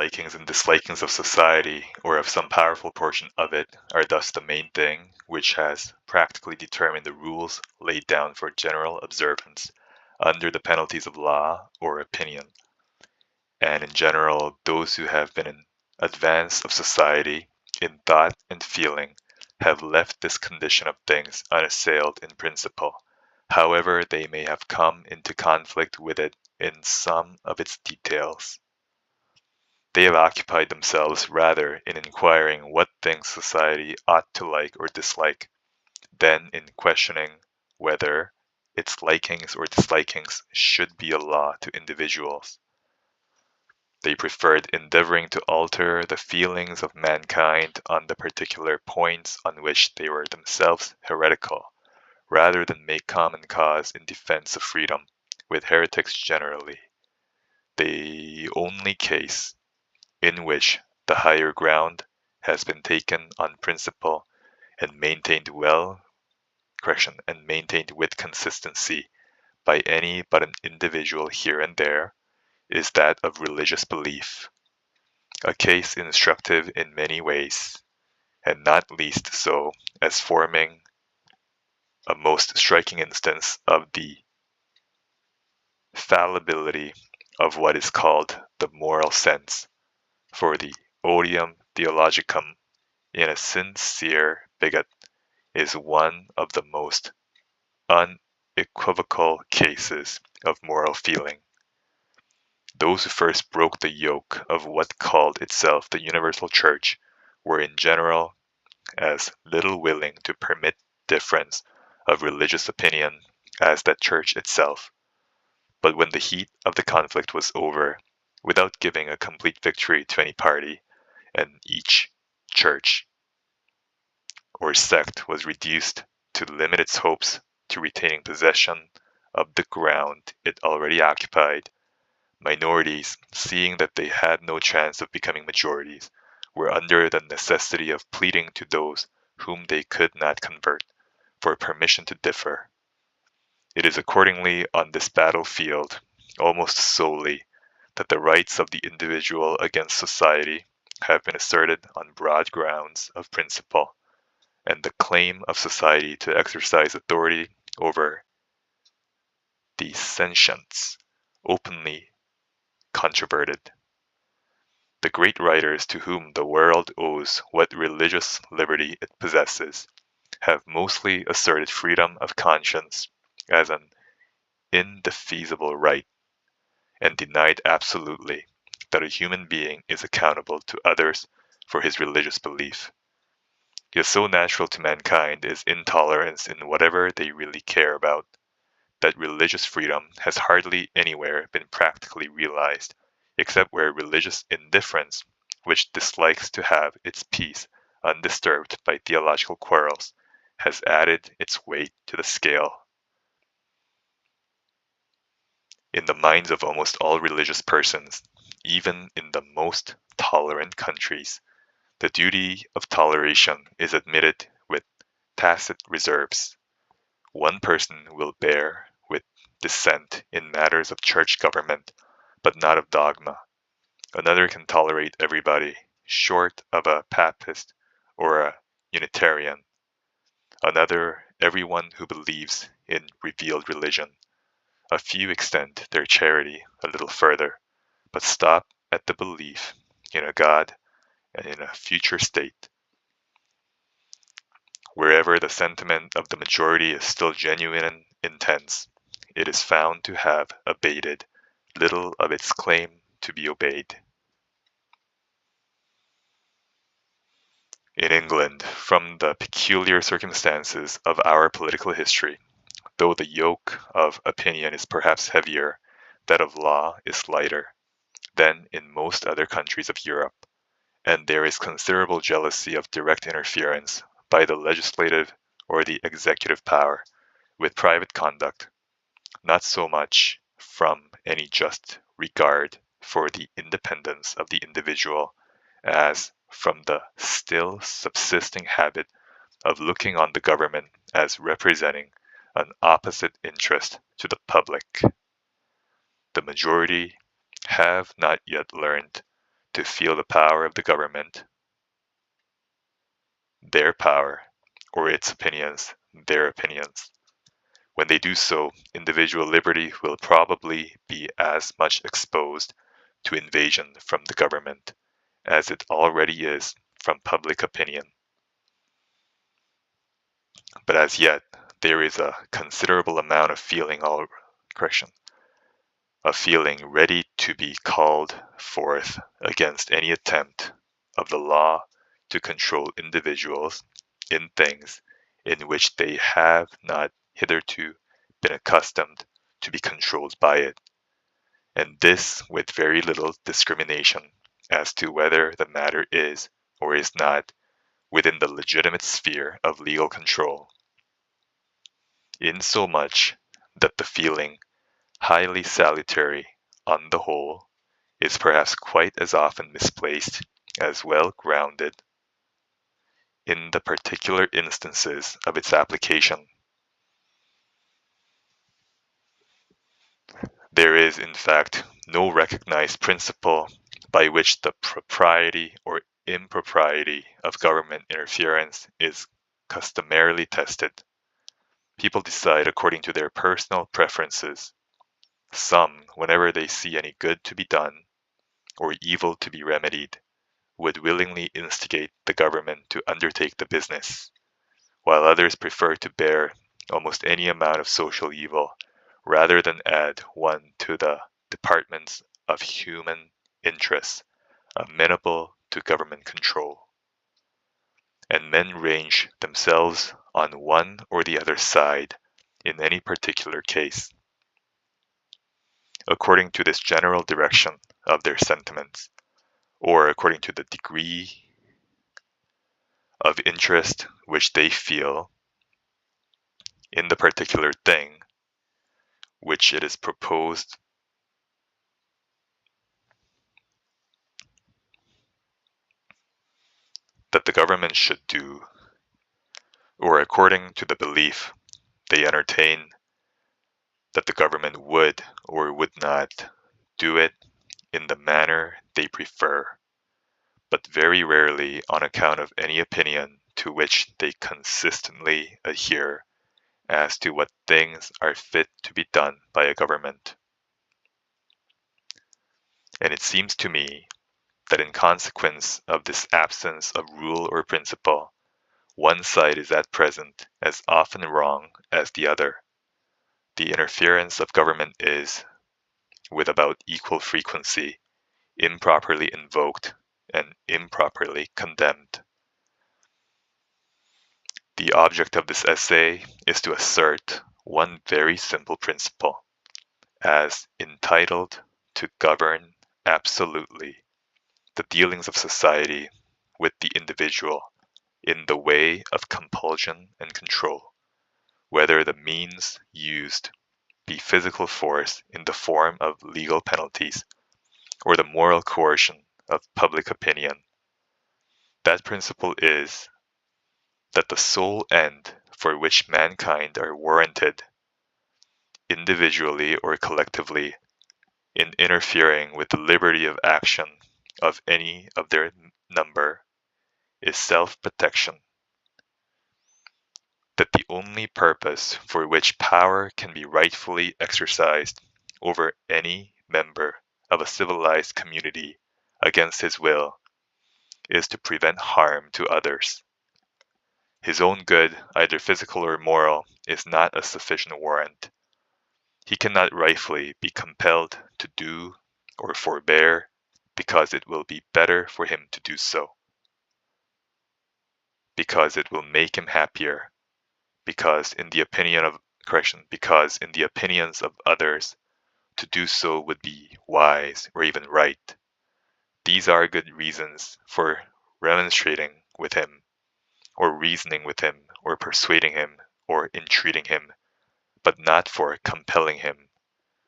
likings and dislikings of society, or of some powerful portion of it, are thus the main thing which has practically determined the rules laid down for general observance under the penalties of law or opinion. And in general, those who have been in advance of society in thought and feeling have left this condition of things unassailed in principle, however they may have come into conflict with it in some of its details. They have occupied themselves rather in inquiring what things society ought to like or dislike, than in questioning whether its likings or dislikings should be a law to individuals. They preferred endeavoring to alter the feelings of mankind on the particular points on which they were themselves heretical, rather than make common cause in defense of freedom with heretics generally. The only case in which the higher ground has been taken on principle and maintained with consistency by any but an individual here and there, is that of religious belief, a case instructive in many ways, and not least so as forming a most striking instance of the fallibility of what is called the moral sense, for the odium theologicum in a sincere bigot is one of the most unequivocal cases of moral feeling. Those who first broke the yoke of what called itself the universal church were in general as little willing to permit difference of religious opinion as that church itself. But when the heat of the conflict was over, without giving a complete victory to any party, and each church or sect was reduced to limit its hopes to retaining possession of the ground it already occupied, minorities, seeing that they had no chance of becoming majorities, were under the necessity of pleading to those whom they could not convert for permission to differ. It is accordingly on this battlefield, almost solely, that the rights of the individual against society have been asserted on broad grounds of principle, and the claim of society to exercise authority over the sentients openly controverted. The great writers to whom the world owes what religious liberty it possesses have mostly asserted freedom of conscience as an indefeasible right, and denied absolutely that a human being is accountable to others for his religious belief. Yet so natural to mankind is intolerance in whatever they really care about, that religious freedom has hardly anywhere been practically realized, except where religious indifference, which dislikes to have its peace undisturbed by theological quarrels, has added its weight to the scale. In the minds of almost all religious persons, even in the most tolerant countries, the duty of toleration is admitted with tacit reserves. One person will bear with dissent in matters of church government, but not of dogma. Another can tolerate everybody, short of a papist or a Unitarian. Another, everyone who believes in revealed religion. A few extend their charity a little further, but stop at the belief in a God and in a future state. Wherever the sentiment of the majority is still genuine and intense, it is found to have abated little of its claim to be obeyed. In England, from the peculiar circumstances of our political history, though the yoke of opinion is perhaps heavier, that of law is lighter than in most other countries of Europe, and there is considerable jealousy of direct interference by the legislative or the executive power with private conduct, not so much from any just regard for the independence of the individual as from the still subsisting habit of looking on the government as representing an opposite interest to the public. The majority have not yet learned to feel the power of the government, their power, or its opinions, their opinions. When they do so, individual liberty will probably be as much exposed to invasion from the government as it already is from public opinion. But as yet, there is a considerable amount of feeling ready to be called forth against any attempt of the law to control individuals in things in which they have not hitherto been accustomed to be controlled by it, and this with very little discrimination as to whether the matter is or is not within the legitimate sphere of legal control, insomuch that the feeling, highly salutary on the whole, is perhaps quite as often misplaced as well grounded in the particular instances of its application. There is, in fact, no recognized principle by which the propriety or impropriety of government interference is customarily tested. People decide according to their personal preferences. Some, whenever they see any good to be done or evil to be remedied, would willingly instigate the government to undertake the business, while others prefer to bear almost any amount of social evil rather than add one to the departments of human interests amenable to government control. And men range themselves on one or the other side in any particular case, according to this general direction of their sentiments, or according to the degree of interest which they feel in the particular thing which it is proposed that the government should do, or according to the belief they entertain that the government would or would not do it in the manner they prefer, but very rarely on account of any opinion to which they consistently adhere as to what things are fit to be done by a government. And it seems to me that in consequence of this absence of rule or principle, one side is at present as often wrong as the other. The interference of government is, with about equal frequency, improperly invoked and improperly condemned. The object of this essay is to assert one very simple principle, as entitled to govern absolutely the dealings of society with the individual in the way of compulsion and control, whether the means used be physical force in the form of legal penalties or the moral coercion of public opinion. That principle is that the sole end for which mankind are warranted, individually or collectively, in interfering with the liberty of action of any of their number is self-protection. That the only purpose for which power can be rightfully exercised over any member of a civilized community against his will is to prevent harm to others. His own good, either physical or moral, is not a sufficient warrant. He cannot rightfully be compelled to do or forbear because it will be better for him to do so, because it will make him happier, because in the opinions of others, to do so would be wise or even right. These are good reasons for remonstrating with him, or reasoning with him, or persuading him, or entreating him, but not for compelling him,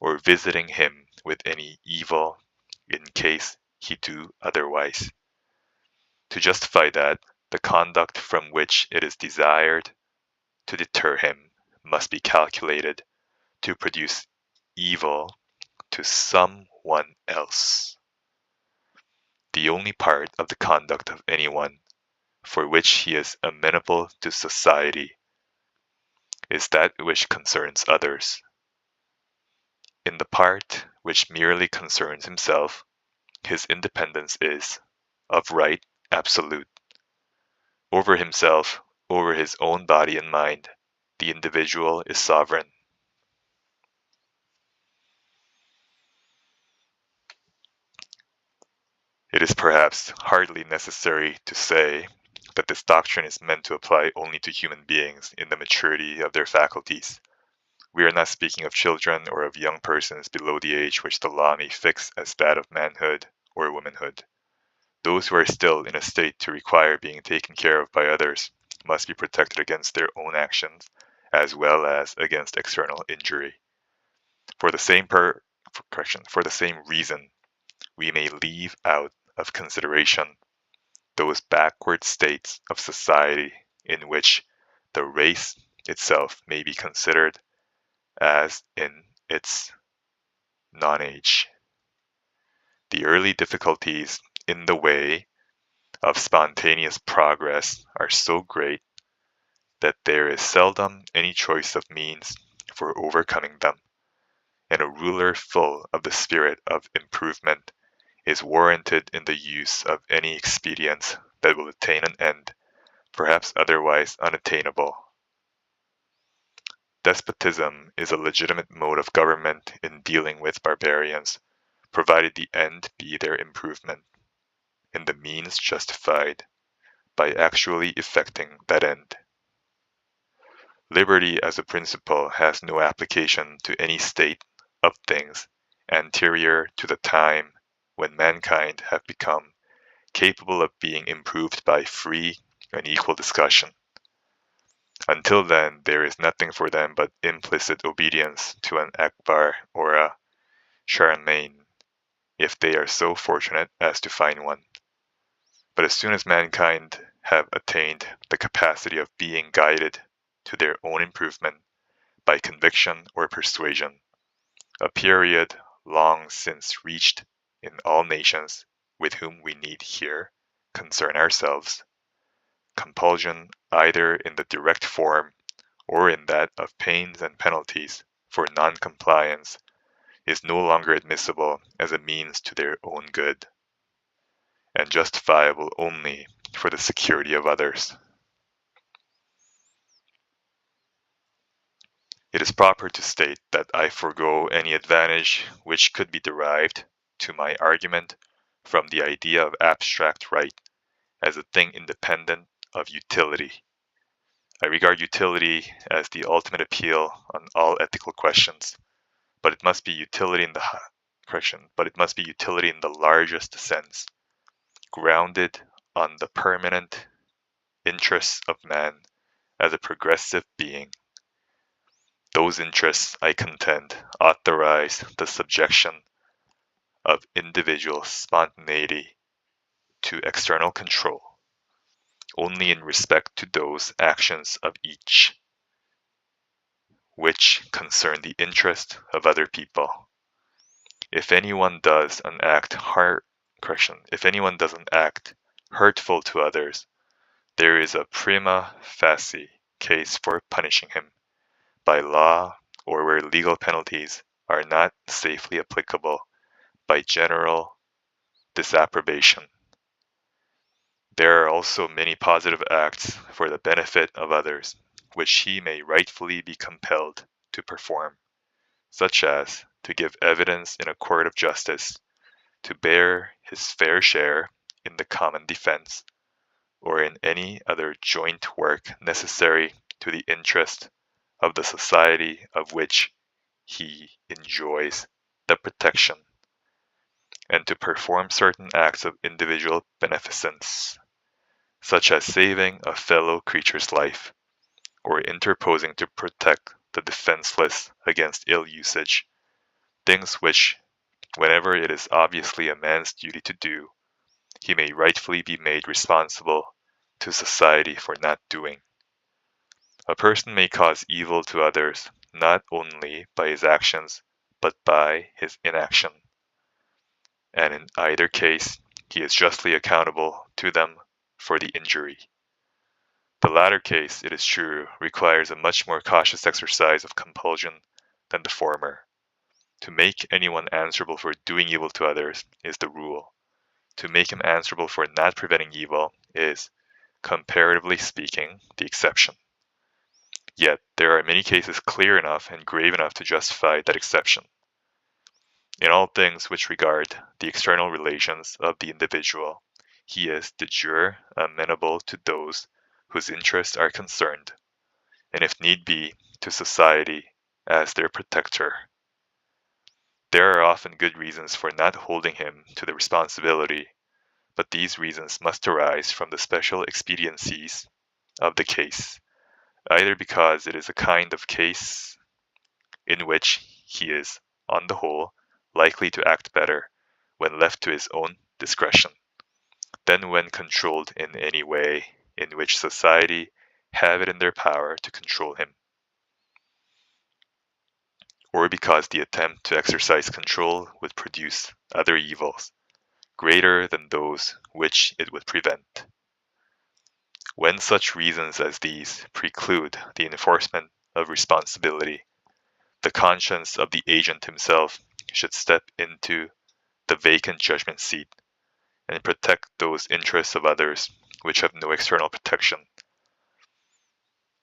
or visiting him with any evil in case he do otherwise. To justify that, the conduct from which it is desired to deter him must be calculated to produce evil to some one else. The only part of the conduct of anyone for which he is amenable to society is that which concerns others. In the part which merely concerns himself, his independence is, of right, absolute. Over himself, over his own body and mind, the individual is sovereign. It is perhaps hardly necessary to say that this doctrine is meant to apply only to human beings in the maturity of their faculties. We are not speaking of children or of young persons below the age which the law may fix as that of manhood or womanhood. Those who are still in a state to require being taken care of by others must be protected against their own actions as well as against external injury. For the same reason, we may leave out of consideration those backward states of society in which the race itself may be considered as in its nonage. The early difficulties in the way of spontaneous progress are so great that there is seldom any choice of means for overcoming them, and a ruler full of the spirit of improvement is warranted in the use of any expedients that will attain an end, perhaps otherwise unattainable. Despotism is a legitimate mode of government in dealing with barbarians, provided the end be their improvement, and the means justified by actually effecting that end. Liberty as a principle has no application to any state of things anterior to the time when mankind have become capable of being improved by free and equal discussion. Until then, there is nothing for them but implicit obedience to an Akbar or a Charlemagne, if they are so fortunate as to find one. But as soon as mankind have attained the capacity of being guided to their own improvement by conviction or persuasion, a period long since reached in all nations with whom we need here concern ourselves, compulsion either in the direct form or in that of pains and penalties for non-compliance is no longer admissible as a means to their own good, and justifiable only for the security of others. It is proper to state that I forego any advantage which could be derived to my argument from the idea of abstract right as a thing independent of utility. I regard utility as the ultimate appeal on all ethical questions, but it must be utility in the largest sense, grounded on the permanent interests of man as a progressive being. Those interests, I contend, authorize the subjection of individual spontaneity to external control only in respect to those actions of each which concern the interest of other people. If anyone does an act hurtful to others, there is a prima facie case for punishing him by law, or where legal penalties are not safely applicable, by general disapprobation. There are also many positive acts for the benefit of others, which he may rightfully be compelled to perform, such as to give evidence in a court of justice, to bear his fair share in the common defense, or in any other joint work necessary to the interest of the society of which he enjoys the protection, and to perform certain acts of individual beneficence, such as saving a fellow creature's life, or interposing to protect the defenseless against ill usage, things which, whenever it is obviously a man's duty to do, he may rightfully be made responsible to society for not doing. A person may cause evil to others not only by his actions, but by his inaction. And in either case, he is justly accountable to them for the injury. The latter case, it is true, requires a much more cautious exercise of compulsion than the former. To make anyone answerable for doing evil to others is the rule. To make him answerable for not preventing evil is, comparatively speaking, the exception. Yet there are many cases clear enough and grave enough to justify that exception. In all things which regard the external relations of the individual, he is de jure amenable to those whose interests are concerned, and if need be, to society as their protector. There are often good reasons for not holding him to the responsibility, but these reasons must arise from the special expediencies of the case, either because it is a kind of case in which he is, on the whole, likely to act better when left to his own discretion than when controlled in any way in which society have it in their power to control him, or because the attempt to exercise control would produce other evils greater than those which it would prevent. When such reasons as these preclude the enforcement of responsibility, the conscience of the agent himself should step into the vacant judgment seat and protect those interests of others which have no external protection,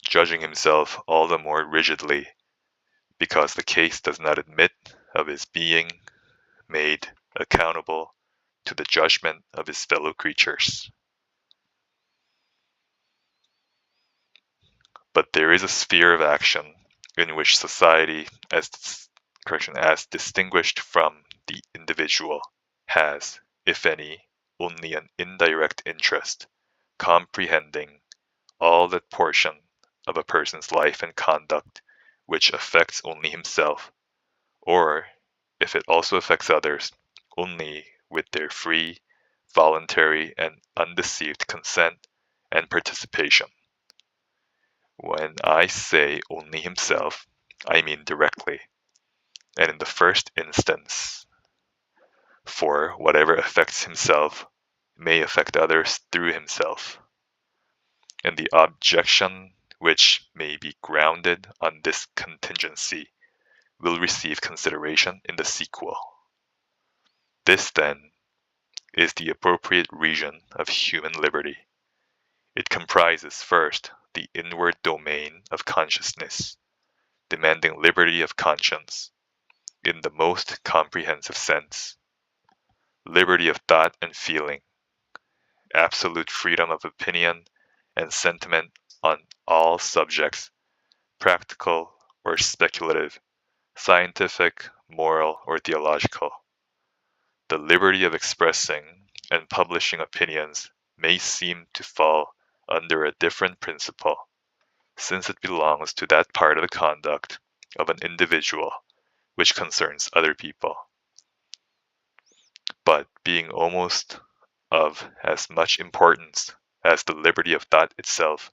judging himself all the more rigidly because the case does not admit of his being made accountable to the judgment of his fellow creatures. But there is a sphere of action in which society, as distinguished from the individual, has, if any, only an indirect interest, comprehending all that portion of a person's life and conduct which affects only himself, or, if it also affects others, only with their free, voluntary, and undeceived consent and participation. When I say only himself, I mean directly, and in the first instance, for whatever affects himself may affect others through himself, and the objection which may be grounded on this contingency will receive consideration in the sequel. This, then, is the appropriate region of human liberty. It comprises first the inward domain of consciousness, demanding liberty of conscience in the most comprehensive sense, liberty of thought and feeling, absolute freedom of opinion and sentiment on all subjects, practical or speculative, scientific, moral, or theological. The liberty of expressing and publishing opinions may seem to fall under a different principle, since it belongs to that part of the conduct of an individual which concerns other people. But being almost of as much importance as the liberty of thought itself,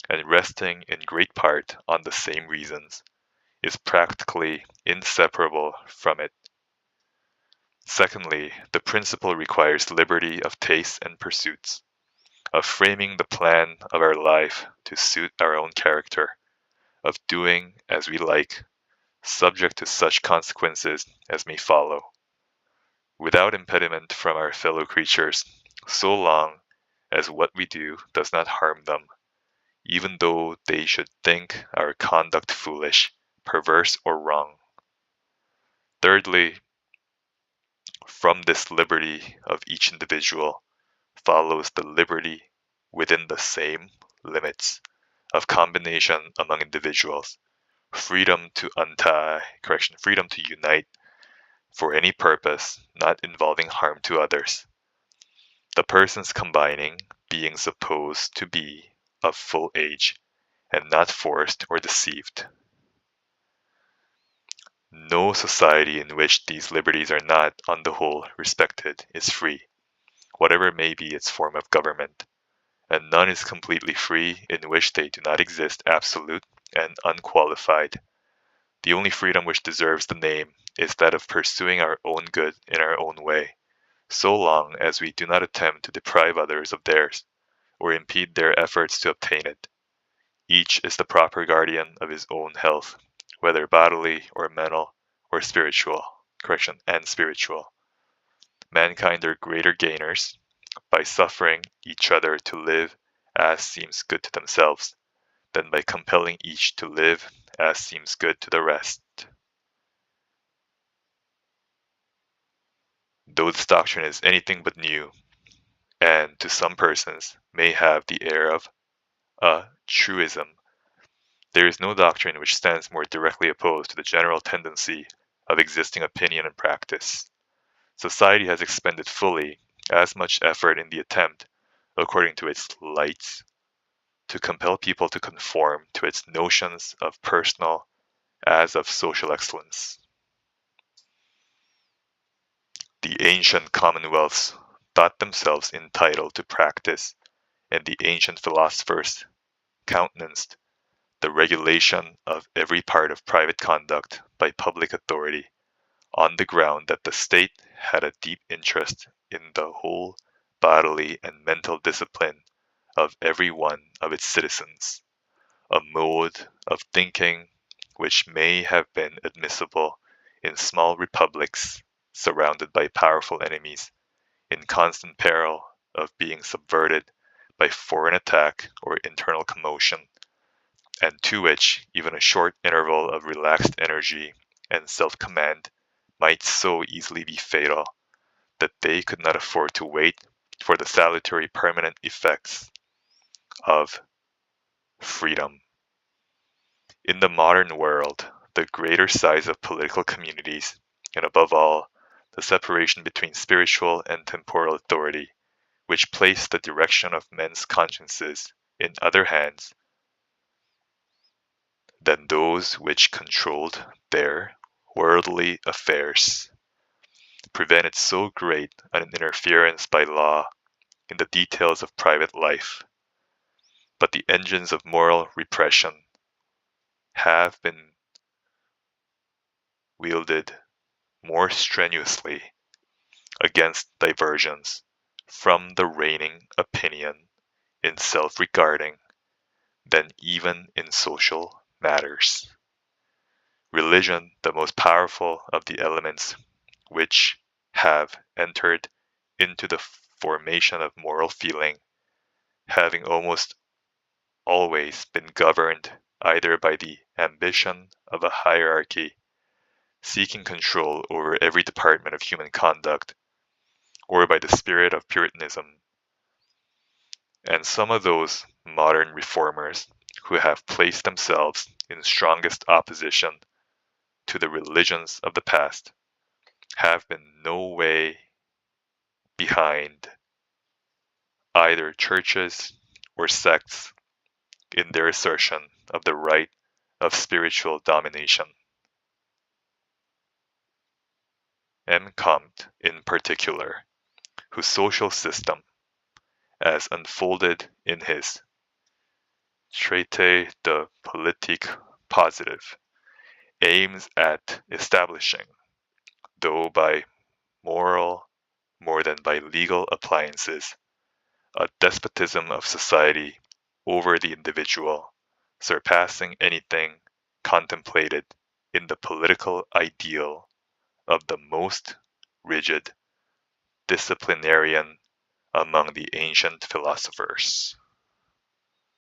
and resting in great part on the same reasons, is practically inseparable from it. Secondly, the principle requires liberty of tastes and pursuits, of framing the plan of our life to suit our own character, of doing as we like, subject to such consequences as may follow, without impediment from our fellow creatures, so long as what we do does not harm them, even though they should think our conduct foolish, perverse, or wrong. Thirdly, from this liberty of each individual follows the liberty within the same limits of combination among individuals, freedom to freedom to unite for any purpose not involving harm to others. The persons combining being supposed to be of full age and not forced or deceived. No society in which these liberties are not, on the whole, respected is free, whatever may be its form of government, and none is completely free in which they do not exist absolute and unqualified. The only freedom which deserves the name is that of pursuing our own good in our own way, so long as we do not attempt to deprive others of theirs or impede their efforts to obtain it. Each is the proper guardian of his own health, whether bodily or mental or spiritual. And spiritual. Mankind are greater gainers by suffering each other to live as seems good to themselves than by compelling each to live as seems good to the rest. Though this doctrine is anything but new, and to some persons may have the air of a truism, there is no doctrine which stands more directly opposed to the general tendency of existing opinion and practice. Society has expended fully as much effort in the attempt, according to its lights, to compel people to conform to its notions of personal as of social excellence. The ancient commonwealths thought themselves entitled to practice, and the ancient philosophers countenanced the regulation of every part of private conduct by public authority, on the ground that the state had a deep interest in the whole bodily and mental discipline of every one of its citizens, a mode of thinking which may have been admissible in small republics surrounded by powerful enemies, in constant peril of being subverted by foreign attack or internal commotion, and to which even a short interval of relaxed energy and self-command might so easily be fatal that they could not afford to wait for the salutary permanent effects of freedom. In the modern world, the greater size of political communities, and above all, the separation between spiritual and temporal authority, which place the direction of men's consciences in other hands than those which controlled their worldly affairs, prevented so great an interference by law in the details of private life. But the engines of moral repression have been wielded more strenuously against diversions from the reigning opinion in self-regarding than even in social matters. Religion, the most powerful of the elements which have entered into the formation of moral feeling, having almost always been governed either by the ambition of a hierarchy seeking control over every department of human conduct, or by the spirit of Puritanism. And some of those modern reformers who have placed themselves in strongest opposition to the religions of the past have been no way behind either churches or sects in their assertion of the right of spiritual domination. M. Comte, in particular, whose social system, as unfolded in his Traité de politique positive, aims at establishing, though by moral more than by legal appliances, a despotism of society over the individual, surpassing anything contemplated in the political ideal of the most rigid disciplinarian among the ancient philosophers.